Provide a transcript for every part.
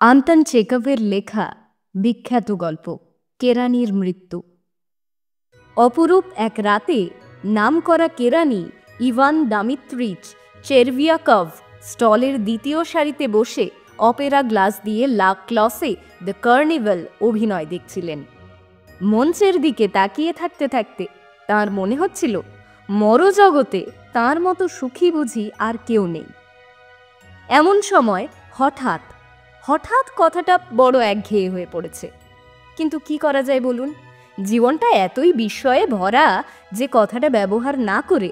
Anton চেকভের লেখা বিখ্যাত গল্প কেরানির মৃত্যু। অপরূপ এক রাতে নামকরা কেরানি ইভান দামিত্রিচ চেরভিয়াকভ স্টলের দ্বিতীয় সারিতে বসে অপেরা গ্লাস দিয়ে লা ক্লসে দ্য কার্নিভাল অভিনয় দেখছিলেন। মঞ্চের দিকে তাকিয়ে থাকতে থাকতে তার মনে হচ্ছিল মরজগতে তার মতো সুখী বুঝি আর কেউ নেই। এমন সময় হঠাৎ হঠাৎ কথাটা বড় একঘেয়ে হয়ে পড়েছে। কিন্তু কি করা যায় বলুন, জীবনটা এতই বিস্ময়ে ভরা যে কথাটা ব্যবহার না করে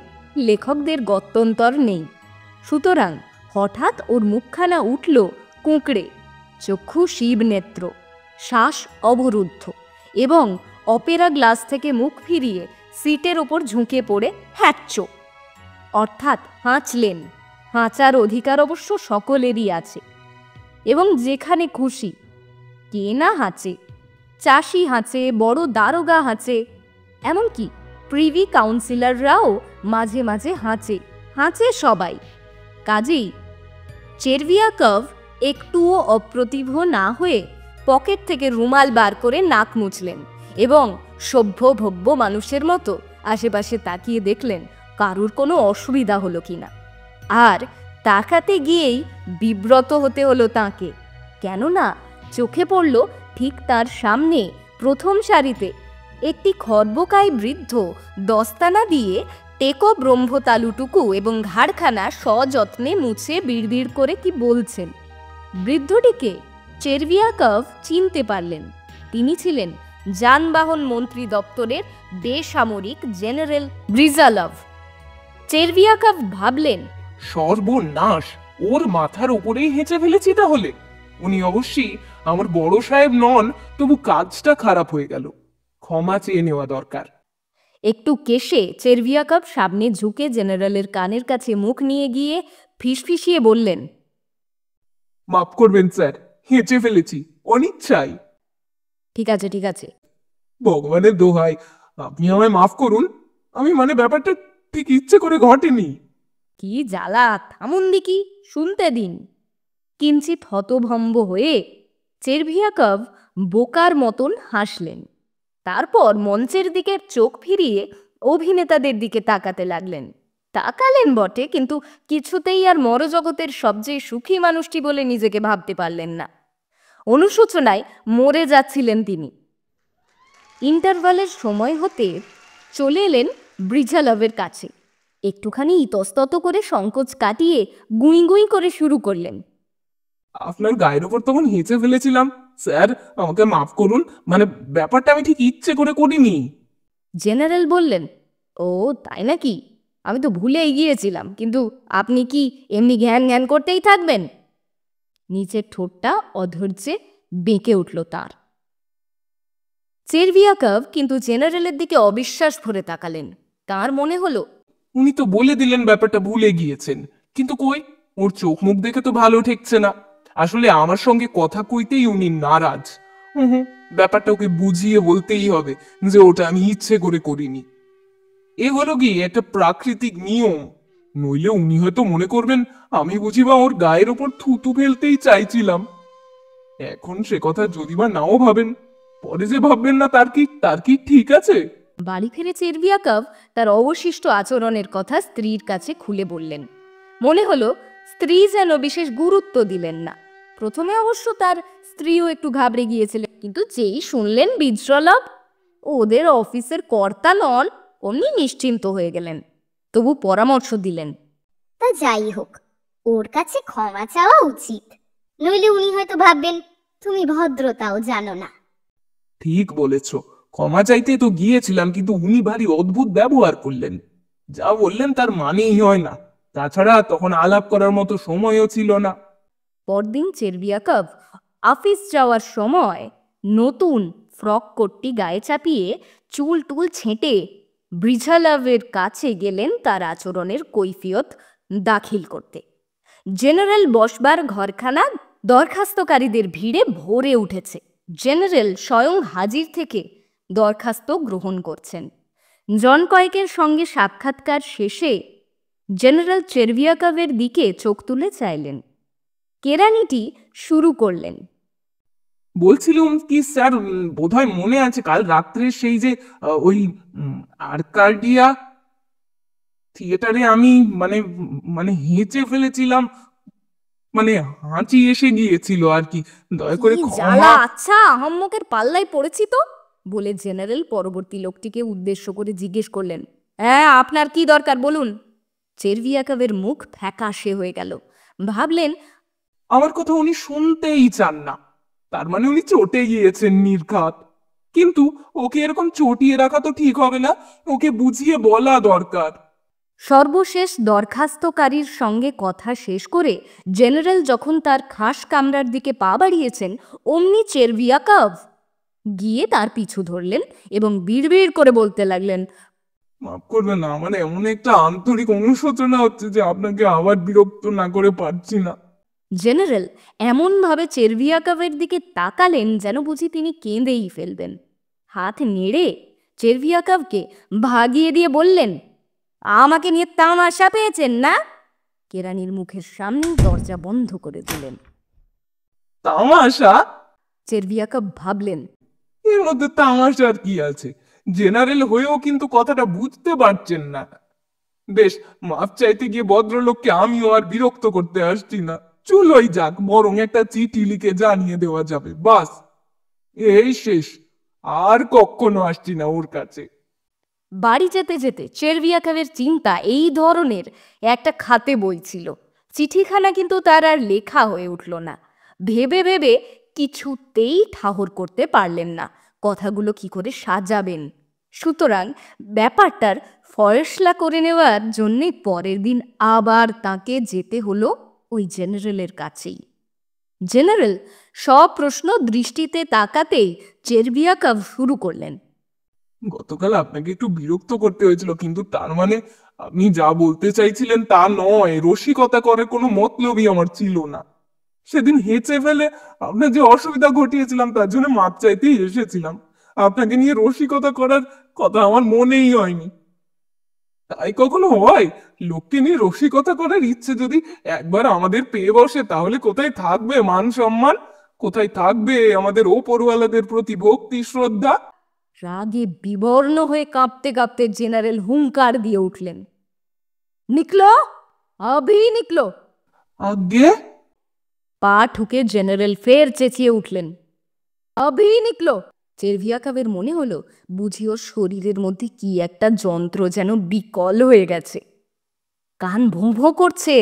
লেখকদের গত্যন্তর নেই। সুতরাং হঠাৎ ওর মুখখানা উঠল কুঁকড়ে, চক্ষু শিব নেত্র, শ্বাস অবরুদ্ধ এবং অপেরা গ্লাস থেকে মুখ ফিরিয়ে সিটের ওপর ঝুঁকে পড়ে হ্যাচ্চো, অর্থাৎ হাঁচলেন। হাঁচার অধিকার অবশ্য সকলেরই আছে এবং যেখানে খুশি। কে না হাঁচে? চাষি হাঁচে, বড় দারোগা হাঁচে, এমনকি প্রিভি কাউন্সিলররাও মাঝে মাঝে হাঁচে। হাঁচে সবাই। কাজেই চেরভিয়াকভ একটুও অপ্রতিভ না হয়ে পকেট থেকে রুমাল বার করে নাক মুছলেন এবং সভ্য ভব্য মানুষের মতো আশেপাশে তাকিয়ে দেখলেন কারুর কোনো অসুবিধা হলো কিনা। আর তাকাতে গিয়েই বিব্রত হতে হলো তাঁকে, কেননা চোখে পড়ল ঠিক তার সামনে প্রথম সারিতে একটি খর্বকায় বৃদ্ধ দস্তানা দিয়ে টেকো ব্রহ্মতালুটুকু এবং ঘাড়খানা সযত্নে মুছে বিড়বিড় করে কি বলছেন। বৃদ্ধটিকে চেরভিয়াকভ চিনতে পারলেন। তিনি ছিলেন যানবাহন মন্ত্রী দপ্তরের বেসামরিক জেনারেল ব্রিজালভ। চেরভিয়াকভ ভাবলেন, সর্বনাশ, ওর মাথার উপরেই হেঁচে ফেলেছি তাহলে। উনি অবশ্যই আমার বড় সাহেব নন, তবু কাজটা খারাপ হয়ে গেল, ক্ষমা চেয়ে নেওয়া দরকার। একটু কেশে চেরভিয়াকভ সামনে ঝুঁকে জেনারেলের কানের কাছে মুখ নিয়ে গিয়ে ফিসফিসিয়ে বললেন, মাফ করবেন স্যার, হেঁচে ফেলেছি অনিচ্ছাই। ঠিক আছে ঠিক আছে। ভগবানের দোহাই, আপনি আমায় মাফ করুন। আমি ব্যাপারটা ঠিক ইচ্ছে করে ঘটেনি। কি জ্বালা, থামুন দিকি, শুনতে দিন। কিঞ্চিত হতভম্ব হয়ে চেরভিয়াকভ বোকার মতন হাসলেন। তারপর মঞ্চের দিকে চোখ ফিরিয়ে অভিনেতাদের দিকে তাকাতে লাগলেন। তাকালেন বটে, কিন্তু কিছুতেই আর মরজগতের সবচেয়ে সুখী মানুষটি বলে নিজেকে ভাবতে পারলেন না। অনুশোচনায় মরে যাচ্ছিলেন তিনি। ইন্টারভালের সময় হতে চলে এলেন ব্রিজালভের কাছে। একটুখানি ইতস্তত করে সংকোচ কাটিয়ে গুঁই গুঁই করে শুরু করলেন, আপনার গায়ের ওপর তখন হেঁচে ফেলেছিলাম স্যার, আমাকে মাফ করুন। ব্যাপারটা আমি ঠিক ইচ্ছে করে করিনি। জেনারেল বললেন, ও তাই নাকি? আমি তো ভুলেই গিয়েছিলাম। কিন্তু আপনি কি এমনি জ্ঞান জ্ঞান করতেই থাকবেন? নিচের ঠোঁটটা অধৈর্যে বেঁকে উঠল তার। চেরভিয়াকভ কিন্তু জেনারেলের দিকে অবিশ্বাস ভরে তাকালেন। তার মনে হলো, উনি তো বলে দিলেন ব্যাপারটা ভুলে গিয়েছেন, কিন্তু কই, ওর চোখ মুখ দেখে তো ভালো ঠেকছে না। আসলে আমার সঙ্গে কথা কইতেই উনি নারাজ। হুম, ব্যাপারটা ওকে বুঝিয়ে বলতেই হবে যে ওটা আমি ইচ্ছে করে করিনি। এ হলো কি একটা প্রাকৃতিক নিয়ম। নইলে উনি হয়তো মনে করবেন আমি বুঝিবা ওর গায়ের ওপর থুতু ফেলতেই চাইছিলাম। এখন সে কথা যদি বা নাও ভাবেন, পরে যে ভাববেন না তার কি ঠিক আছে? বাড়ি ফিরে চেরভিয়াকভ তার অবশিষ্ট আচরণের কথা স্ত্রীর কাছে খুলে বললেন। মনে হলো স্ত্রী যেন বিশেষ গুরুত্ব দিলেন না। প্রথমে অবশ্য তার স্ত্রীও একটু ঘাবড়ে গিয়েছিলেন, কিন্তু যেই শুনলেন ব্রিজালভ ওদের অফিসের কর্তা নন, অমনি নিশ্চিন্ত হয়ে গেলেন। তবু পরামর্শ দিলেন, তা যাই হোক, ওর কাছে ক্ষমা চাওয়া উচিত, নইলে উনি হয়তো ভাববেন তুমি ভদ্রতাও জানো না। ঠিক বলেছ, ক্ষমা চাইতে তো গিয়েছিলাম, কিন্তু উনি ভারী অদ্ভুত ব্যবহার করলেন। যা বললেন তার মানেই হয় না। তাছাড়া তখন আলাপ করার মতো সময়ও ছিল না। পরদিন চেরভিয়াকভ অফিস যাওয়ার সময় নতুন ফ্রক কোটটি গায়ে চাপিয়ে চুল টুল ছেঁটে ব্রিজালভের কাছে গেলেন তার আচরণের কৈফিয়ত দাখিল করতে। জেনারেল বসবার ঘরখানা দরখাস্তকারীদের ভিড়ে ভরে উঠেছে। জেনারেল স্বয়ং হাজির থেকে দরখাস্ত গ্রহণ করছেন। জন কয়েকের সঙ্গে সাক্ষাৎকার শেষে জেনারেল চেরভিয়াকভের দিকে চোখ তুলে চাইলেন। কেরানিটি শুরু করলেন, বলছিলাম কি স্যার, বোধহয় মনে আছে কাল রাত্রে সেই যে ওই আর্কাডিয়া থিয়েটারে আমি মানে মানে হেঁচে ফেলেছিলাম, মানে হাঁচি এসে গিয়েছিল আর কি। দয়া করে কি ক্ষমা। জ্বালা! আচ্ছা, আহম্মকের পাল্লায় পড়েছি তো, বলে জেনারেল পরবর্তী লোকটিকে উদ্দেশ্য করে জিজ্ঞেস করলেন, হ্যাঁ, আপনার কি দরকার বলুন। চেরভিয়াকভের মুখ ফ্যাকাশে হয়ে গেল। ভাবলেন, আমার কথা উনি শুনতেই চান না, তার মানে উনি চটে গিয়েছেন নির্ঘাত। কিন্তু ওকে এরকম চটিয়ে রাখা তো ঠিক হবে না, ওকে বুঝিয়ে বলা দরকার। সর্বশেষ দরখাস্তকারীর সঙ্গে কথা শেষ করে জেনারেল যখন তার খাস কামরার দিকে পা বাড়িয়েছেন, অমনি চেরভিয়াকভ গিয়ে তার পিছু ধরলেন এবং বিড়বিড় করে বলতে লাগলেন, মাফ করবেন না, মানে এমন একটা আন্তরিক অনুশোচনা হচ্ছে যে আপনাকে আবার বিরক্ত না করে পারছি না। জেনারেল এমনভাবে চেরভিয়াকভের দিকে তাকালেন যেন বুঝি তিনি কেঁদেই ফেলবেন। হাত নেড়ে চেরভিয়াকভকে ভাগিয়ে দিয়ে বললেন, আমাকে নিয়ে তামাশা পেয়েছেন না? কেরানির মুখের সামনেই দরজা বন্ধ করে দিলেন। তামাশা? চেরভিয়াকভ ভাবলেন, এর মধ্যে তামাশার কি আছে? জেনারেল হয়েও কিন্তু কথাটা বুঝতে পারছেন না। বেশ, মাফ চাইতে গিয়ে ভদ্রলোককে আমিও আর বিরক্ত করতে আসছি না। চলোই যাক, বরং একটা চিঠি লিখে জানিয়ে দেওয়া যাবে, বাস এই শেষ। আর কখনো আসছি না ওর কাছে। বাড়ি যেতে যেতে চেরভিয়াকভের চিন্তা এই ধরনের একটা খাতে বইছিল। চিঠিখানা কিন্তু তার আর লেখা হয়ে উঠল না। ভেবে ভেবে কিছুতেই ঠাহর করতে পারলেন না কথাগুলো কি করে সাজাবেন। সুতরাং ব্যাপারটার ফয়সলা করে নেওয়ার জন্যে পরের দিন আবার তাকে যেতে হলো ওই জেনারেলের কাছেই। জেনারেল সব প্রশ্ন দৃষ্টিতে তাকাতেই চেরভিয়াকভ শুরু করলেন, গতকাল আপনাকে একটু বিরক্ত করতে হয়েছিল, কিন্তু তার মানে আপনি যা বলতে চাইছিলেন তা নয়। রসিকতা করার কোনো মতলবই আমার ছিল না। সেদিন হেঁচে ফেলে আপনার যে অসুবিধা ঘটিয়েছিলাম তার জন্য মাপ চাইতেই এসেছিলাম। আপনাকে নিয়ে রসিকতা করার কথা আমার মনেই হয়নি। তাই কখনো হয়? লোককে নিয়ে রসিকতা করার ইচ্ছে যদি একবার আমাদের পেয়ে বসে, তাহলে কোথায় থাকবে মান সম্মান? কোথায় থাকবে আমাদের ওপরওয়ালাদের প্রতি ভক্তি শ্রদ্ধা? রাগে বিবর্ণ হয়ে কাঁপতে কাঁপতে জেনারেল হুঙ্কার দিয়ে উঠলেন, নিকলো, আভি নিকলো। আজ্ঞে? পা ঠুকে জেনারেল ফের চেঁচিয়ে উঠলেন, আভি নিকলো। চেরভিয়াকভের মনে হলো বুঝি ওর শরীরের মধ্যে কি একটা যন্ত্র যেন বিকল হয়ে গেছে। কান ভোঁ ভোঁ করছে,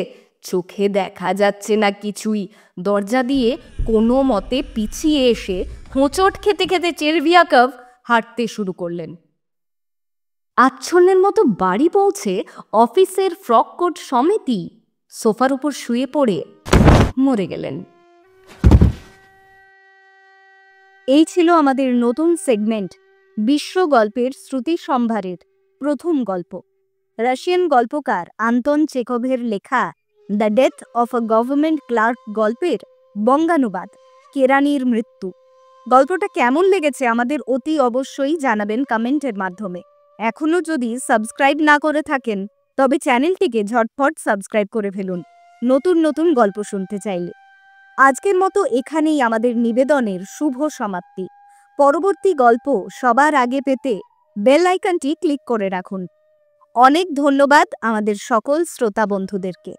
চোখে দেখা যাচ্ছে না কিছুই। দরজা দিয়ে কোনো মতে পিছিয়ে এসে হোঁচট খেতে খেতে চেরভিয়াকভ হাঁটতে শুরু করলেন। আচ্ছন্নের মতো বাড়ি পৌঁছে অফিসের ফ্রক কোট সমেতই সোফার উপর শুয়ে পড়ে মরে গেলেন। এই ছিল আমাদের নতুন সেগমেন্ট, বিশ্ব গল্পের শ্রুতি সম্ভারের প্রথম গল্প। রাশিয়ান গল্পকার আন্তন চেকভের লেখা The Death of a Government Clerk গল্পের বঙ্গানুবাদ কেরানির মৃত্যু। গল্পটা কেমন লেগেছে আমাদের অতি অবশ্যই জানাবেন কমেন্টের মাধ্যমে। এখনও যদি সাবস্ক্রাইব না করে থাকেন তবে চ্যানেলটিকে ঝটফট সাবস্ক্রাইব করে ফেলুন নতুন নতুন গল্প শুনতে চাইলে। আজকের মতো এখানেই আমাদের নিবেদনের শুভ সমাপ্তি। পরবর্তী গল্প সবার আগে পেতে বেল আইকনটি ক্লিক করে রাখুন। অনেক ধন্যবাদ আমাদের সকল শ্রোতা বন্ধুদেরকে।